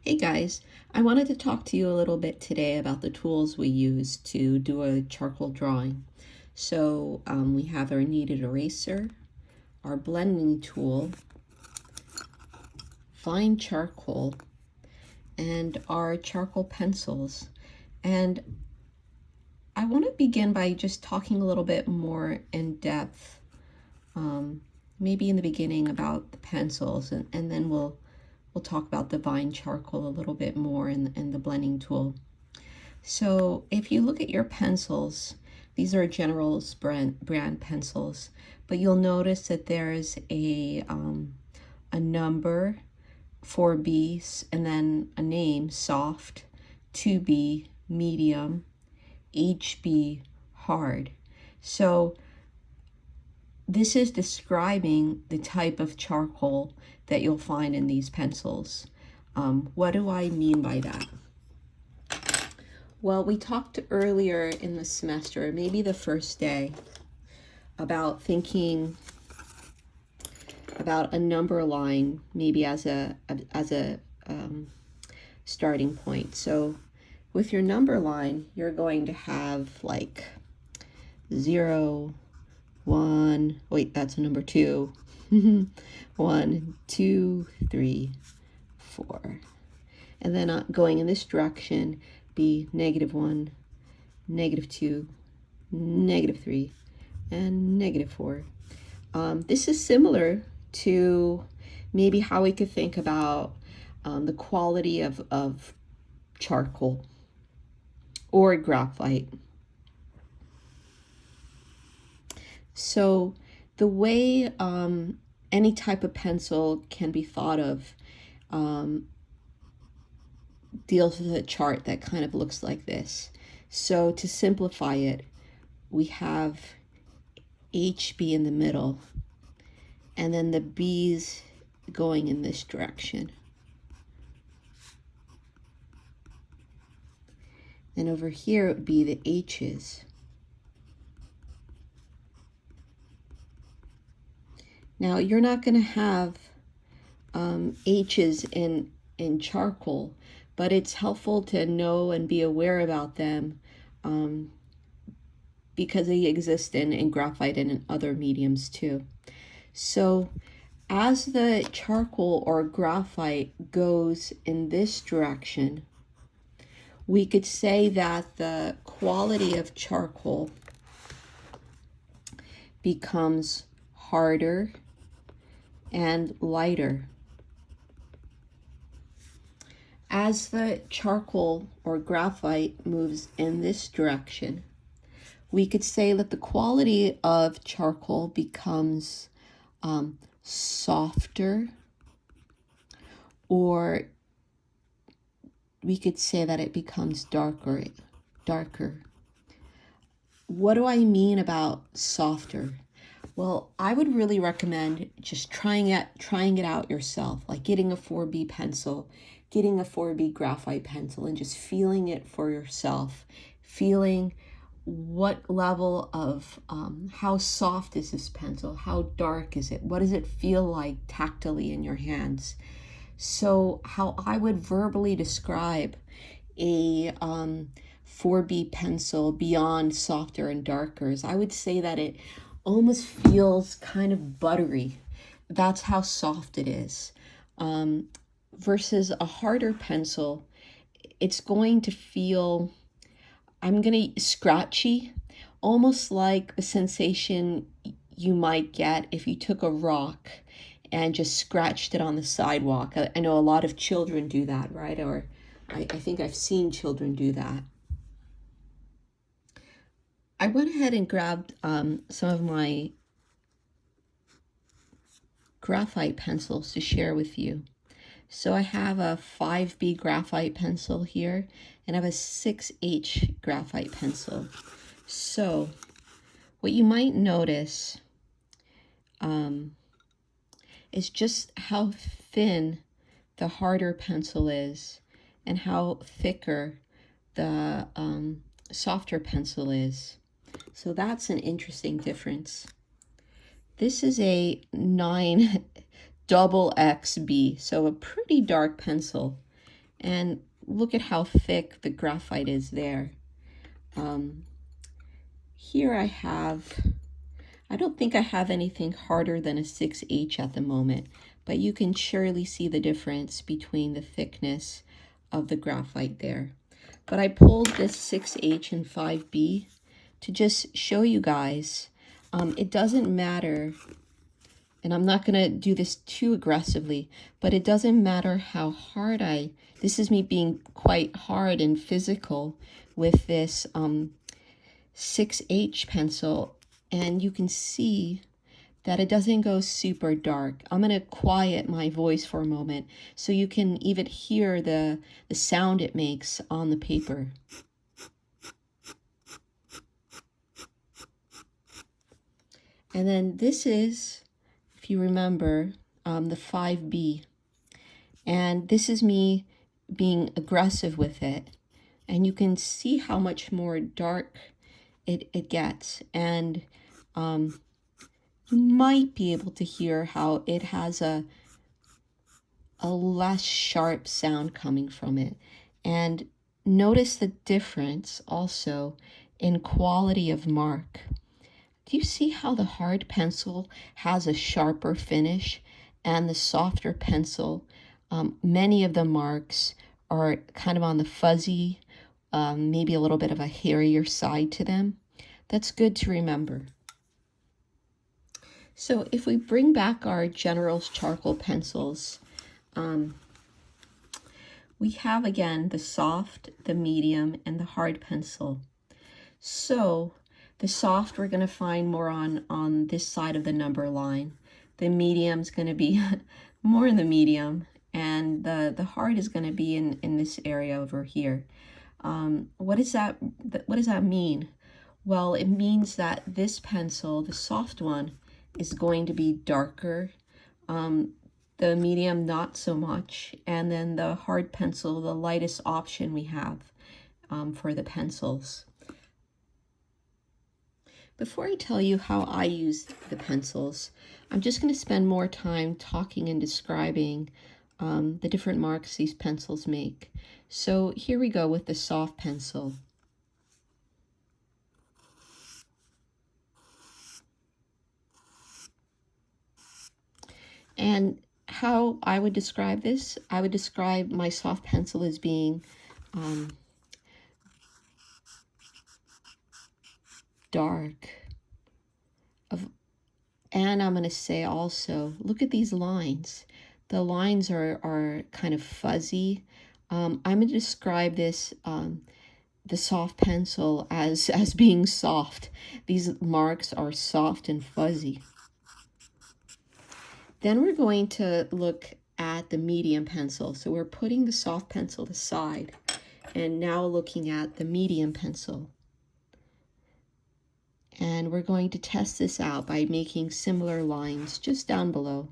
Hey guys, I wanted to talk to you a little bit today about the tools we use to do a charcoal drawing. So we have our kneaded eraser, our blending tool, fine charcoal, and our charcoal pencils. And I want to begin by just talking a little bit more in depth, maybe in the beginning about the pencils, and then we'll talk about the fine charcoal a little bit more in the blending tool. So if you look at your pencils, these are General's brand pencils, but you'll notice that there's a number 4B and then a name, soft, 2B, medium, HB, hard. So this is describing the type of charcoal that you'll find in these pencils. What do I mean by that? Well, we talked earlier in the semester, maybe the first day, about thinking about a number line, maybe as a starting point. So with your number line, you're going to have like 0, 1, wait, that's a number 2. 1, 2, 3, 4. And then going in this direction, be -1, -2, -3, and -4. This is similar to maybe how we could think about the quality of charcoal or graphite. So the way any type of pencil can be thought of deals with a chart that kind of looks like this. So to simplify it, we have HB in the middle, and then the B's going in this direction. And over here it would be the H's. Now you're not going to have H's in charcoal, but it's helpful to know and be aware about them because they exist in graphite and in other mediums too. So as the charcoal or graphite goes in this direction, we could say that the quality of charcoal becomes harder and lighter. As the charcoal or graphite moves in this direction, we could say that the quality of charcoal becomes softer, or we could say that it becomes darker. What do I mean about softer? Well, I would really recommend just trying it out yourself, like getting a 4B pencil, getting a 4B graphite pencil, and just feeling it for yourself, feeling what level of, how soft is this pencil, how dark is it, what does it feel like tactily in your hands. So how I would verbally describe a 4B pencil beyond softer and darker is I would say that it almost feels kind of buttery. That's how soft it is. Versus a harder pencil, it's going to feel, scratchy, almost like the sensation you might get if you took a rock and just scratched it on the sidewalk. I know a lot of children do that, right? Or I think I've seen children do that. I went ahead and grabbed some of my graphite pencils to share with you. So I have a 5B graphite pencil here, and I have a 6H graphite pencil. So what you might notice is just how thin the harder pencil is and how thicker the softer pencil is. So that's an interesting difference. This is a 9 double XB, so a pretty dark pencil. And look at how thick the graphite is there. Here I don't think I have anything harder than a 6H at the moment, but you can surely see the difference between the thickness of the graphite there. But I pulled this 6H and 5B to just show you guys, it doesn't matter, and I'm not going to do this too aggressively, but it doesn't matter how hard this is me being quite hard and physical with this 6H pencil, and you can see that it doesn't go super dark. I'm going to quiet my voice for a moment so you can even hear the sound it makes on the paper. And then this is, if you remember, the 5B. And this is me being aggressive with it. And you can see how much more dark it gets. And you might be able to hear how it has a less sharp sound coming from it. And notice the difference also in quality of mark. Do you see how the hard pencil has a sharper finish and the softer pencil, many of the marks are kind of on the fuzzy, maybe a little bit of a hairier side to them? That's good to remember. So if we bring back our General's charcoal pencils, we have again the soft, the medium, and the hard pencil. So the soft we're going to find more on this side of the number line. The medium's going to be more in the medium, and the hard is going to be in this area over here. What does that mean? Well, it means that this pencil, the soft one, is going to be darker. The medium, not so much. And then the hard pencil, the lightest option we have for the pencils. Before I tell you how I use the pencils, I'm just going to spend more time talking and describing the different marks these pencils make. So here we go with the soft pencil. And how I would describe this, I would describe my soft pencil as being dark. And I'm going to say also, look at these lines. The lines are kind of fuzzy. I'm going to describe this, the soft pencil as being soft. These marks are soft and fuzzy. Then we're going to look at the medium pencil. So we're putting the soft pencil aside and now looking at the medium pencil. And we're going to test this out by making similar lines just down below.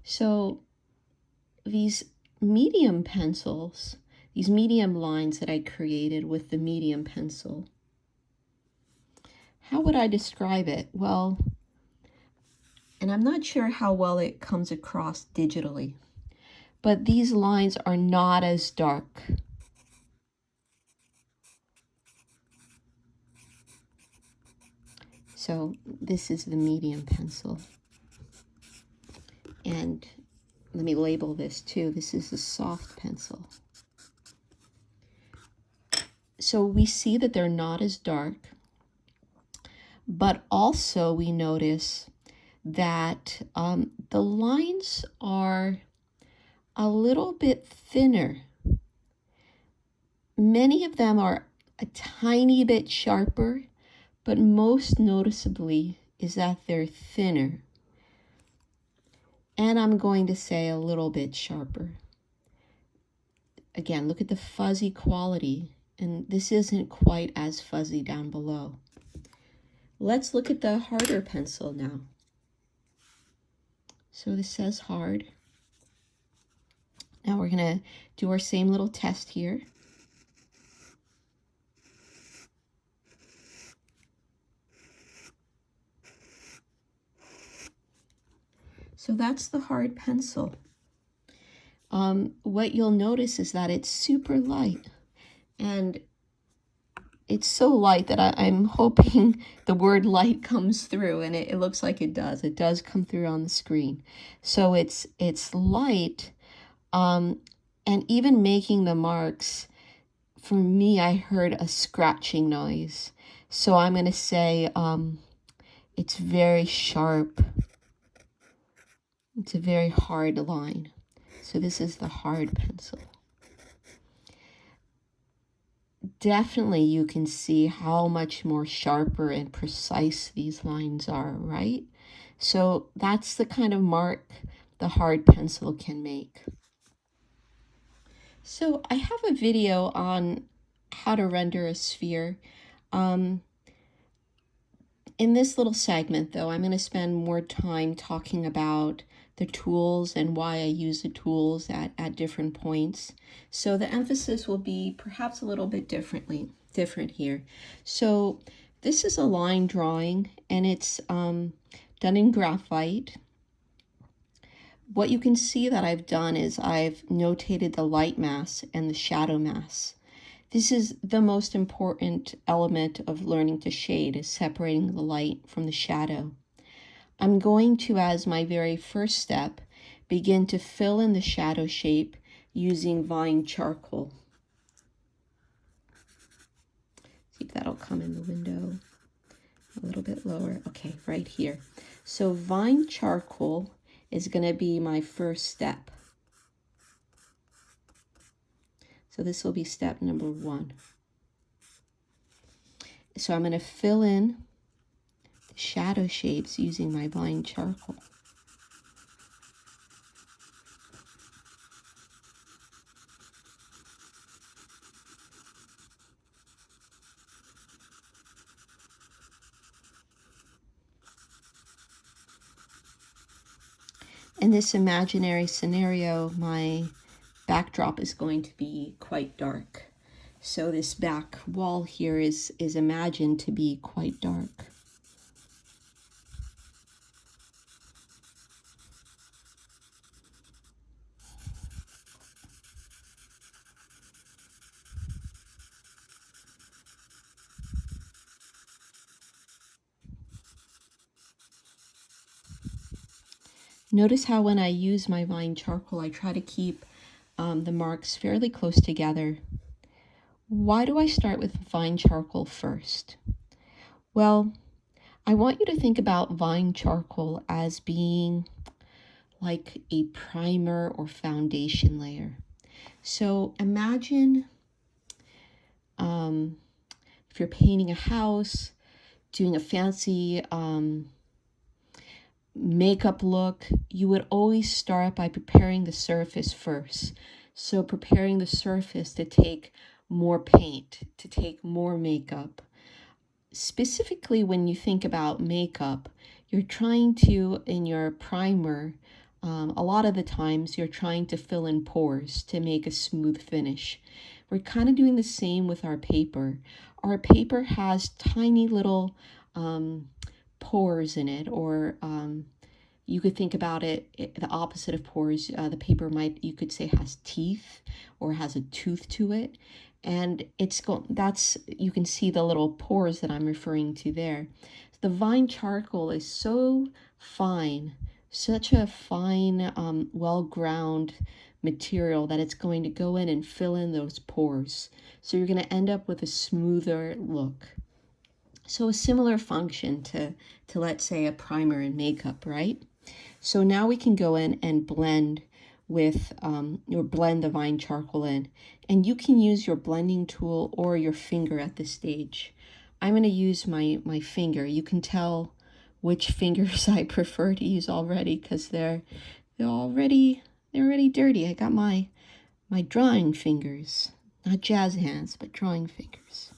So these medium pencils, these medium lines that I created with the medium pencil, how would I describe it? Well, and I'm not sure how well it comes across digitally, but these lines are not as dark. So this is the medium pencil. And let me label this too. This is the soft pencil. So we see that they're not as dark, but also we notice that the lines are a little bit thinner. Many of them are a tiny bit sharper, but most noticeably is that they're thinner. And I'm going to say a little bit sharper. Again, look at the fuzzy quality, and this isn't quite as fuzzy down below. Let's look at the harder pencil now. So this says hard. Now we're going to do our same little test here. So that's the hard pencil. What you'll notice is that it's super light, and it's so light that I'm hoping the word light comes through, and it looks like it does. It does come through on the screen. So it's light, and even making the marks, for me, I heard a scratching noise. So I'm going to say it's very sharp. It's a very hard line. So this is the hard pencil. Definitely you can see how much more sharper and precise these lines are, right? So that's the kind of mark the hard pencil can make. So I have a video on how to render a sphere. In this little segment, though, I'm going to spend more time talking about the tools and why I use the tools at different points. So the emphasis will be perhaps a little bit different here. So this is a line drawing, and it's done in graphite. What you can see that I've done is I've notated the light mass and the shadow mass. This is the most important element of learning to shade, is separating the light from the shadow. I'm going to, as my very first step, begin to fill in the shadow shape using vine charcoal. See if that'll come in the window a little bit lower. Okay, right here. So vine charcoal is going to be my first step. So this will be step number 1. So I'm going to fill in the shadow shapes using my vine charcoal. In this imaginary scenario, my backdrop is going to be quite dark. So this back wall here is imagined to be quite dark. Notice how when I use my vine charcoal, I try to keep the marks fairly close together. Why do I start with vine charcoal first? Well, I want you to think about vine charcoal as being like a primer or foundation layer. So imagine if you're painting a house, doing a fancy makeup look, you would always start by preparing the surface first. So preparing the surface to take more paint, to take more makeup. Specifically, when you think about makeup, you're trying to, in your primer, a lot of the times you're trying to fill in pores to make a smooth finish. We're kind of doing the same with our paper. Our paper has tiny little pores in it, or you could think about it the opposite of pores. The paper you could say has teeth or has a tooth to it, and you can see the little pores that I'm referring to there. The vine charcoal is so fine, such a fine, well-ground material that it's going to go in and fill in those pores. So you're going to end up with a smoother look. So a similar function to let's say a primer and makeup, right? So now we can go in and blend with, or blend the vine charcoal in. And you can use your blending tool or your finger at this stage. I'm going to use my finger. You can tell which fingers I prefer to use already because they're already dirty. I got my drawing fingers, not jazz hands, but drawing fingers.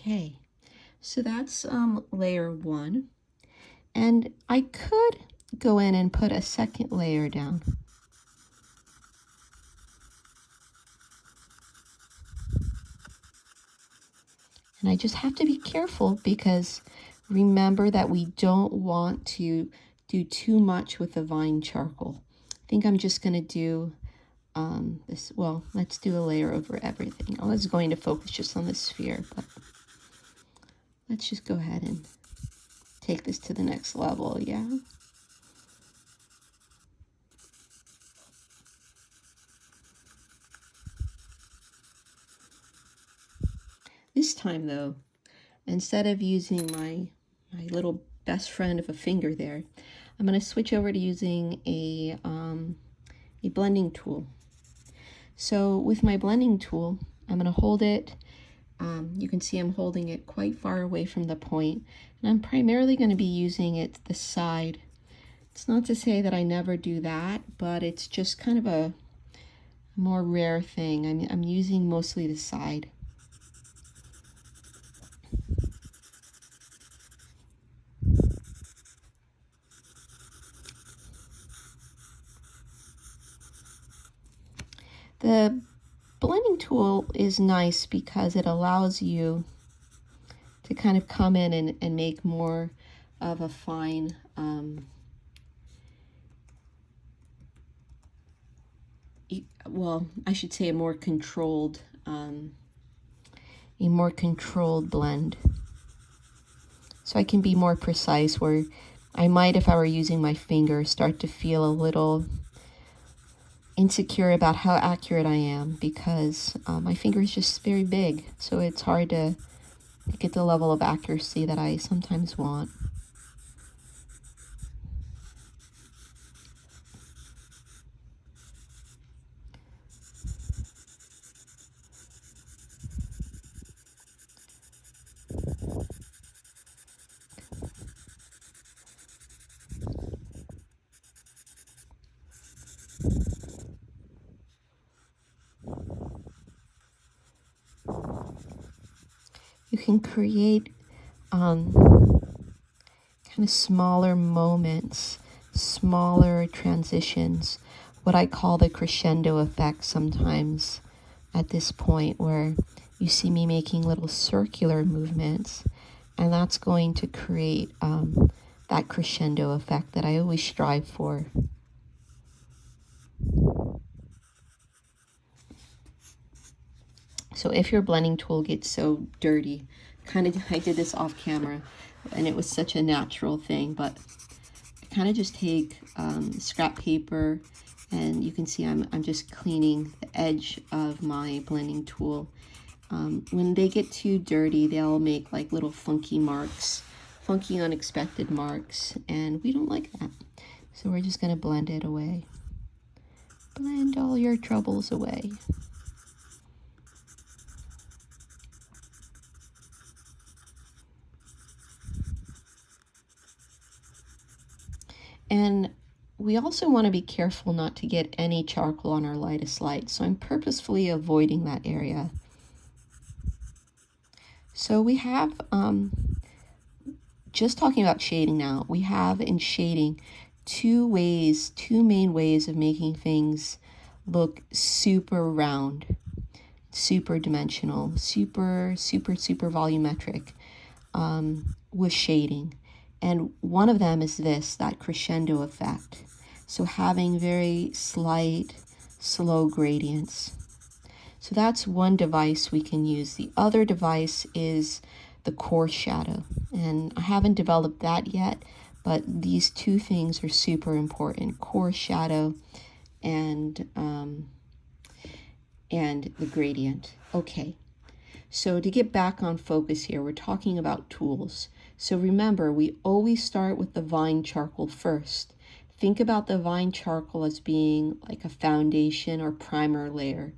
Okay, so that's layer 1. And I could go in and put a second layer down. And I just have to be careful because remember that we don't want to do too much with the vine charcoal. I think I'm just going to do this. Well, let's do a layer over everything. I was going to focus just on the sphere, but let's just go ahead and take this to the next level, yeah? This time, though, instead of using my little best friend of a finger there, I'm going to switch over to using a blending tool. So with my blending tool, I'm going to hold it. You can see I'm holding it quite far away from the point, and I'm primarily going to be using it the side. It's not to say that I never do that, but it's just kind of a more rare thing. I'm using mostly the side. The blending tool is nice because it allows you to kind of come in and make more of a fine well, I should say a more controlled blend. So I can be more precise, where I might, if I were using my finger, start to feel a little insecure about how accurate I am, because my finger is just very big, so it's hard to get the level of accuracy that I sometimes want. You can create kind of smaller moments, smaller transitions, what I call the crescendo effect sometimes at this point, where you see me making little circular movements, and that's going to create that crescendo effect that I always strive for. So if your blending tool gets so dirty, I did this off camera, and it was such a natural thing, but I kind of just take scrap paper, and you can see I'm just cleaning the edge of my blending tool. When they get too dirty, they'll make like little funky marks, funky unexpected marks, and we don't like that. So we're just going to blend it away. Blend all your troubles away. And we also want to be careful not to get any charcoal on our lightest light, so I'm purposefully avoiding that area. So we have, just talking about shading now, we have in shading two main ways of making things look super round, super dimensional, super volumetric with shading. And one of them is that crescendo effect. So having very slight, slow gradients. So that's one device we can use. The other device is the coarse shadow. And I haven't developed that yet, but these two things are super important. Coarse shadow and the gradient. Okay. So to get back on focus here, we're talking about tools. So remember, we always start with the vine charcoal first. Think about the vine charcoal as being like a foundation or primer layer,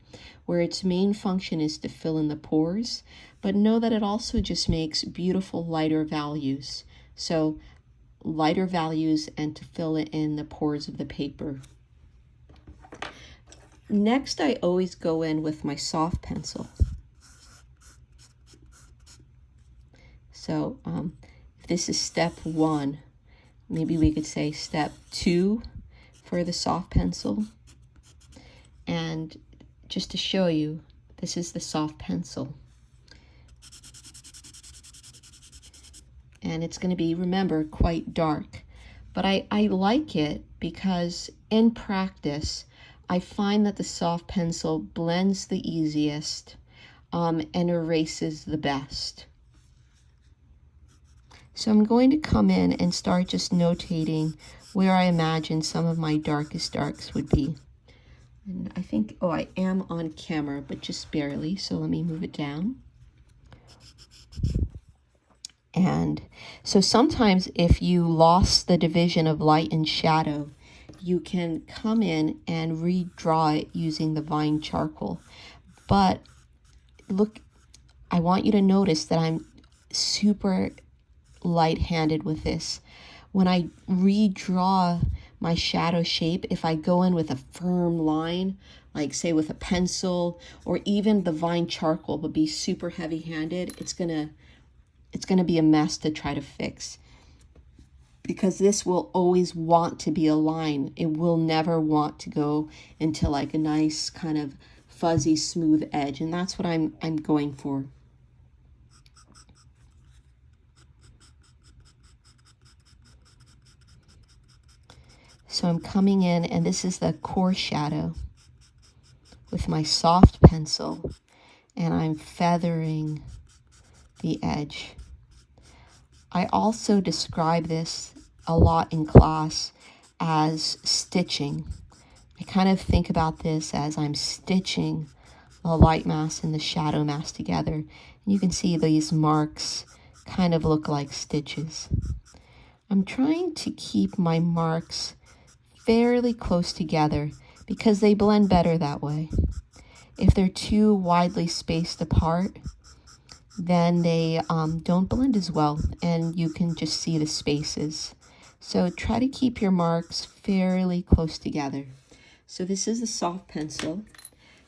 where its main function is to fill in the pores, but know that it also just makes beautiful lighter values. So lighter values and to fill it in the pores of the paper. Next, I always go in with my soft pencil. So if this is step 1, maybe we could say step 2 for the soft pencil. And just to show you, this is the soft pencil. And it's going to be, remember, quite dark. But I like it because in practice, I find that the soft pencil blends the easiest and erases the best. So I'm going to come in and start just notating where I imagine some of my darkest darks would be. And I think, oh, I am on camera, but just barely, so let me move it down. And so sometimes if you lost the division of light and shadow, you can come in and redraw it using the vine charcoal. But look, I want you to notice that I'm super light-handed with this. When I redraw my shadow shape, if I go in with a firm line, like say with a pencil, or even the vine charcoal would be super heavy-handed, it's gonna be a mess to try to fix, because this will always want to be a line. It will never want to go into like a nice kind of fuzzy smooth edge, and that's what I'm going for. So I'm coming in, and this is the core shadow with my soft pencil, and I'm feathering the edge. I also describe this a lot in class as stitching. I kind of think about this as I'm stitching the light mask and the shadow mask together. And you can see these marks kind of look like stitches. I'm trying to keep my marks fairly close together because they blend better that way. If they're too widely spaced apart, then they don't blend as well, and you can just see the spaces. So try to keep your marks fairly close together. So this is the soft pencil,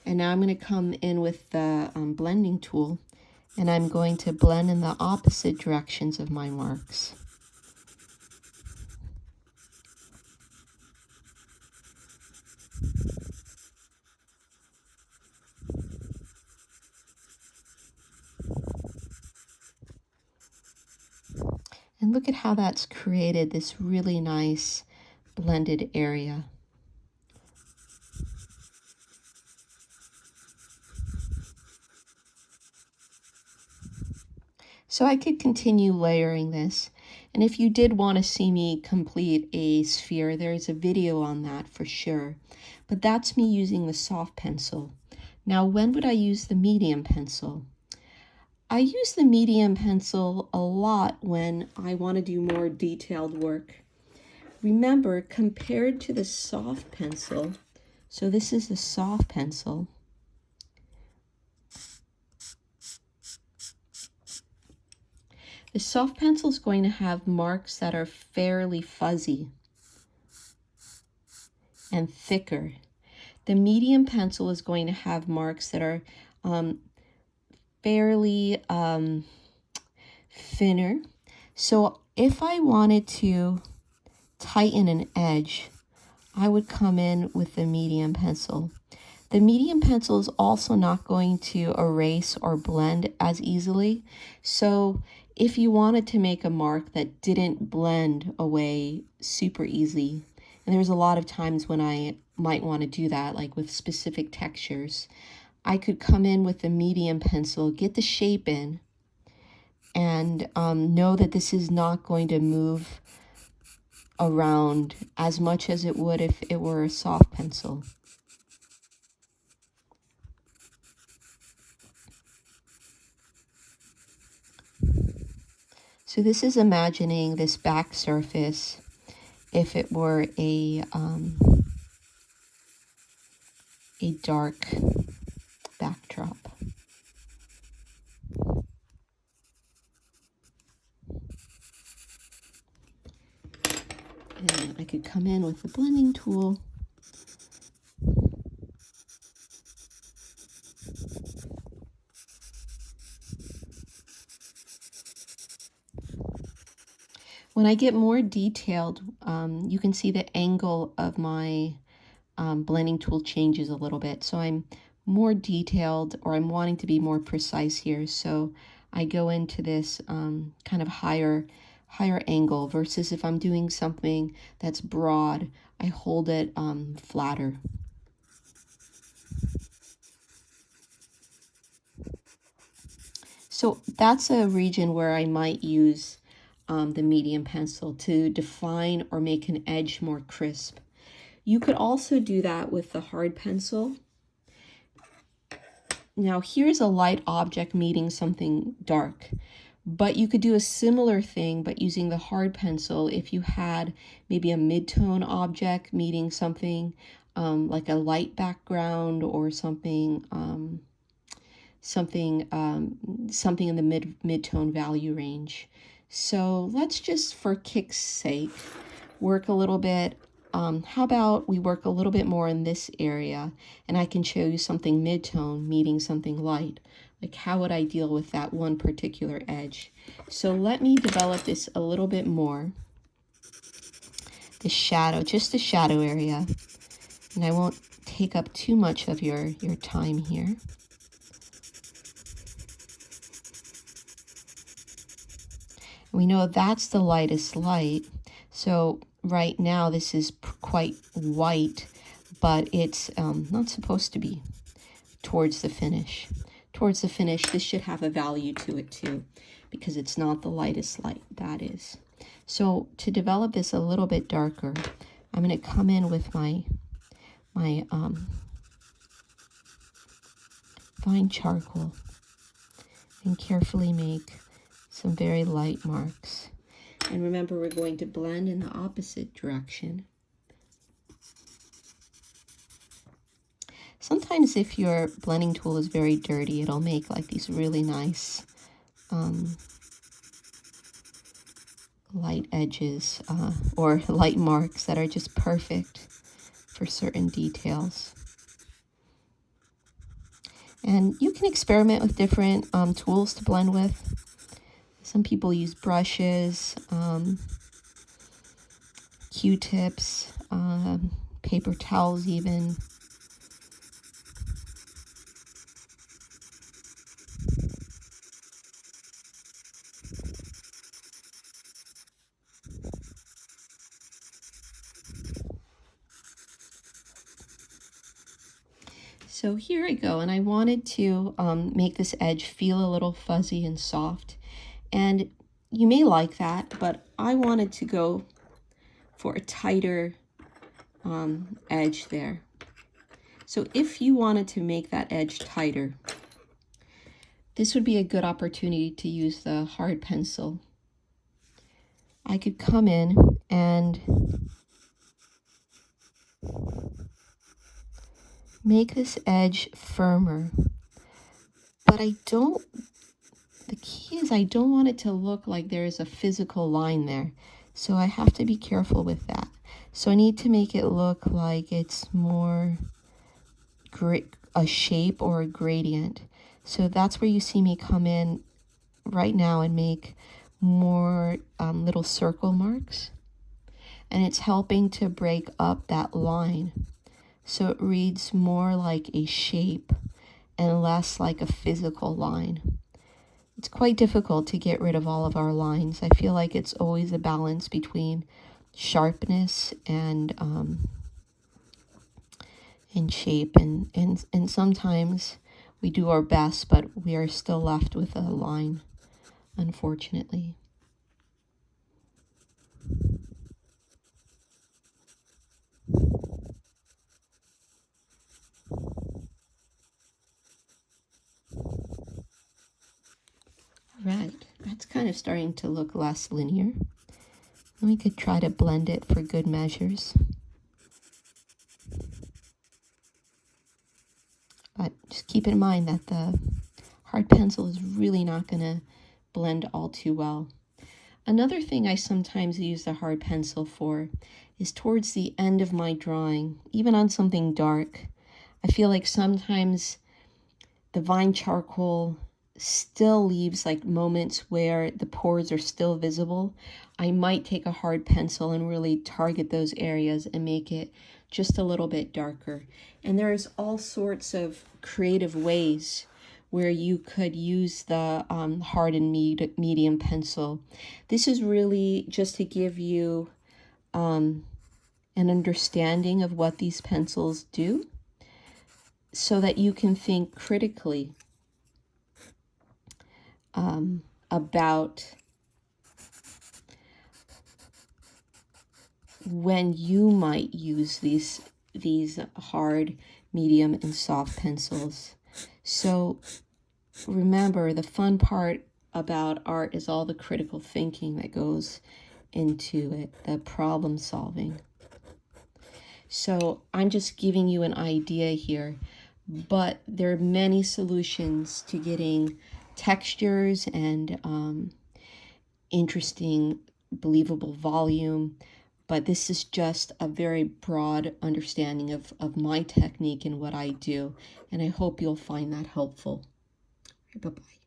and now I'm going to come in with the blending tool, and I'm going to blend in the opposite directions of my marks. And look at how that's created this really nice blended area. So I could continue layering this. And if you did want to see me complete a sphere, there's a video on that for sure. But that's me using the soft pencil. Now, when would I use the medium pencil? I use the medium pencil a lot when I want to do more detailed work. Remember, compared to the soft pencil, so this is the soft pencil, the soft pencil is going to have marks that are fairly fuzzy and thicker. The medium pencil is going to have marks that are fairly thinner. So if I wanted to tighten an edge, I would come in with the medium pencil. The medium pencil is also not going to erase or blend as easily. So if you wanted to make a mark that didn't blend away super easy, and there's a lot of times when I might want to do that, like with specific textures, I could come in with the medium pencil, get the shape in, and know that this is not going to move around as much as it would if it were a soft pencil. So this is imagining this back surface if it were a dark backdrop. And I could come in with the blending tool . When I get more detailed, you can see the angle of my blending tool changes a little bit. So I'm more detailed, or I'm wanting to be more precise here. So I go into this kind of higher angle, versus if I'm doing something that's broad, I hold it flatter. So that's a region where I might use the medium pencil to define or make an edge more crisp. You could also do that with the hard pencil. Now here's a light object meeting something dark, but you could do a similar thing but using the hard pencil if you had maybe a mid-tone object meeting something like a light background, or something something in the mid-tone value range. So let's just, for kick's sake, work a little bit. How about we work a little bit more in this area, and I can show you something mid-tone meeting something light. Like, how would I deal with that one particular edge? So let me develop this a little bit more. The shadow, just the shadow area. And I won't take up too much of your time here. We know that's the lightest light. So right now this is quite white, but it's not supposed to be towards the finish. Towards the finish, this should have a value to it too, because it's not the lightest light, that is. So to develop this a little bit darker, I'm going to come in with my fine charcoal and carefully make some very light marks. And remember, we're going to blend in the opposite direction. Sometimes if your blending tool is very dirty, it'll make like these really nice light edges or light marks that are just perfect for certain details. And you can experiment with different tools to blend with. Some people use brushes, Q-tips, paper towels even. So here I go, and I wanted to make this edge feel a little fuzzy and soft. And you may like that, but I wanted to go for a tighter edge there. So if you wanted to make that edge tighter, this would be a good opportunity to use the hard pencil. I could come in and make this edge firmer, but the key is I don't want it to look like there is a physical line there. So I have to be careful with that. So I need to make it look like it's more a shape or a gradient. So that's where you see me come in right now and make more little circle marks. And it's helping to break up that line, so it reads more like a shape and less like a physical line. It's quite difficult to get rid of all of our lines. I feel like it's always a balance between sharpness and shape, and sometimes we do our best, but we are still left with a line, unfortunately. Right, that's kind of starting to look less linear. And we could try to blend it for good measures. But just keep in mind that the hard pencil is really not going to blend all too well. Another thing I sometimes use the hard pencil for is towards the end of my drawing, even on something dark. I feel like sometimes the vine charcoal still leaves like moments where the pores are still visible, I might take a hard pencil and really target those areas and make it just a little bit darker. And there's all sorts of creative ways where you could use the hard and medium pencil. This is really just to give you an understanding of what these pencils do so that you can think critically about when you might use these hard, medium, and soft pencils. So remember, the fun part about art is all the critical thinking that goes into it, the problem solving. So I'm just giving you an idea here, but there are many solutions to getting textures and interesting, believable volume. But this is just a very broad understanding of my technique and what I do. And I hope you'll find that helpful. Bye-bye.